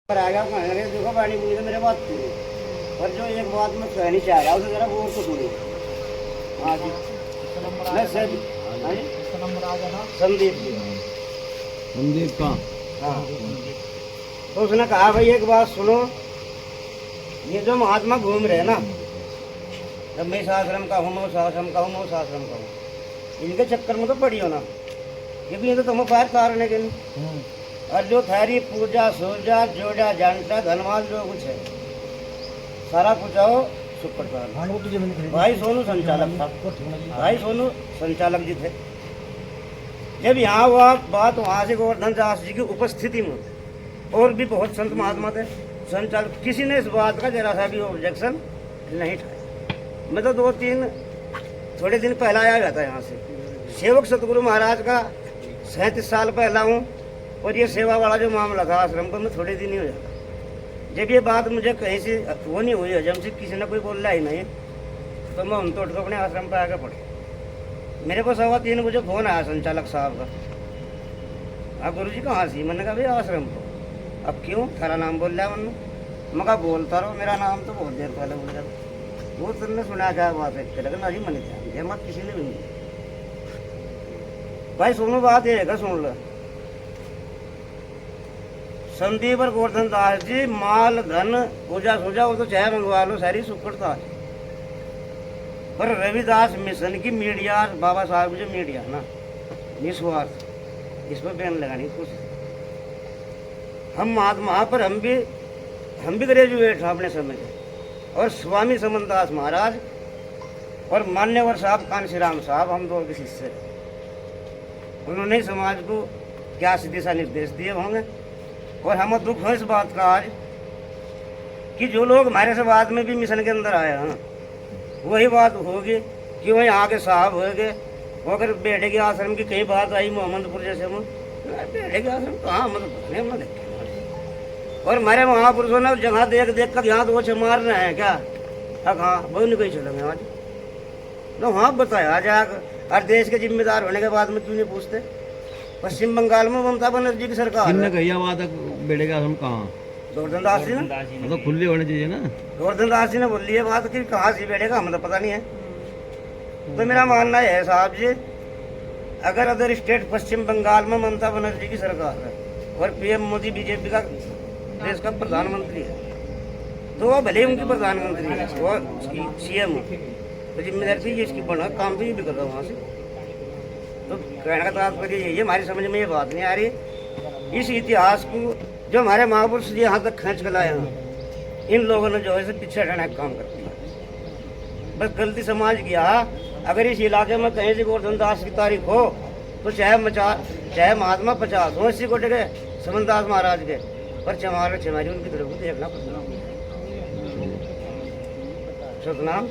पर आ गया कहने देखो पानी पूरी तो मेरे बात सुनो। पर जो एक बात मैं कहनी चाह रहा हूँ उसे जरा गौर से सुनो। हाँ जी मैं सर हाँ जी संदीप जी संदीप का हाँ तो उसने कहा भाई एक बात सुनो, ये जो महात्मा घूम रहे हैं ना, जब मैं इस आश्रम का हूँ मैं उस आश्रम का हूँ मैं उस आश्रम का हूँ, इनके चक्कर में तो पड़ी हो ना, क्योंकि ये तो तुम्हें फायर कारण है कि नहीं। और जो थारी पूजा सूजा जोड़ा जानता धनवाल जो कुछ है सारा कुछ आओ सुप्रसाद भाई सोनू संचालक था, भाई सोनू संचालक जी थे। जब यहाँ हुआ बात वहाँ से गोवर्धन दास जी की उपस्थिति में और भी बहुत संत महात्मा थे संचालक, किसी ने इस बात का जरा सा भी ऑब्जेक्शन नहीं उठाया। मैं तो थोड़े दिन पहला आया था यहाँ से, सेवक सतगुरु महाराज का 37 साल पहला हूँ, और ये सेवा वाला जो मामला था आश्रम पर मैं थोड़े दिन ही हो जाता। जब ये बात मुझे कहीं से वो नहीं हुई हजम से, किसी ने कोई बोला ही नहीं, तो मैं उन तोड़ को अपने आश्रम पर आकर पढ़े। मेरे को 3:15 बजे फोन आया संचालक साहब का, आप गुरु जी कहाँ से? मैंने कहा भाई आश्रम को। अब क्यों थारा नाम बोल रहा है? मैं कहा बोलता रहो, मेरा नाम तो बहुत देर पहले बोल गया। वो तुमने सुना क्या बात है? लेकिन अभी मैंने ध्यान दिया मत, किसी ने भी नहीं। भाई सुनो बात ये है, सुन लो। संदीप और गोवर्धन दास जी माल धन पूजा सूजा वो तो चाहे मंगवा लो, सारी सुखता है। पर रविदास मिशन की मीडिया बाबा साहब जो मीडिया ना निस्वार्थ, इस पर बैन लगाने की कोशिश। हम महात्मा पर हम भी ग्रेजुएट हैं अपने समय के, और स्वामी समनदास महाराज और मान्यवर साहब कांशीराम साहब, हम दो के शिष्य। उन्होंने समाज को क्या दिशा निर्देश दिए होंगे। और हमें दुख है इस बात का आज कि जो लोग हमारे से बाद में भी मिशन के अंदर आए हैं, वही बात होगी कि वही आगे साहब हो गए। अगर बेटे के आश्रम की कई बात आई मोहम्मदपुर जैसे में, बेटे के आश्रम कहाँ मतलब देखे। और हमारे महापुरुषों ने जगह देख कर यहाँ तो वो मार रहे हैं क्या? हाँ वो नहीं कहीं चलेंगे आज तो हाँ बताया जाकर। और देश के जिम्मेदार होने के बाद में क्यों नहीं पूछते? पश्चिम बंगाल में ममता बनर्जी की सरकार किसने कही बात बेटे का आश्रम कहाँ? गोवर्धन दास जी ने तो खुली होनी चाहिए ना। गोवर्धन दास जी ने बोल ली है बात कि कहाँ से बेटे का, हमें तो पता नहीं है। तो मेरा मानना है साहब जी, अगर अदर स्टेट पश्चिम बंगाल में ममता बनर्जी की सरकार है और पीएम मोदी बीजेपी का देश का प्रधानमंत्री है, तो वो भले उनकी प्रधानमंत्री है, वो सीएम तो जिम्मेदारी थी इसकी बना काम भी कर रहा वहाँ से। तो कहने का तात्पर्य यही है, हमारी समझ में ये बात नहीं आ रही। इस इतिहास को जो हमारे महापुरुष जी यहाँ तक खींच कर लाए हैं, इन लोगों ने जो है पीछे हटाने का काम कर दिया। बस गलती समाज किया। अगर इस इलाके में कहीं से गोवर्धन दास की तारीख हो तो चाहे महात्मा 50 हो, 80 कोटे के समनदास महाराज के, पर चमारी उनकी तरफ को देखना पड़ता। सतनाम।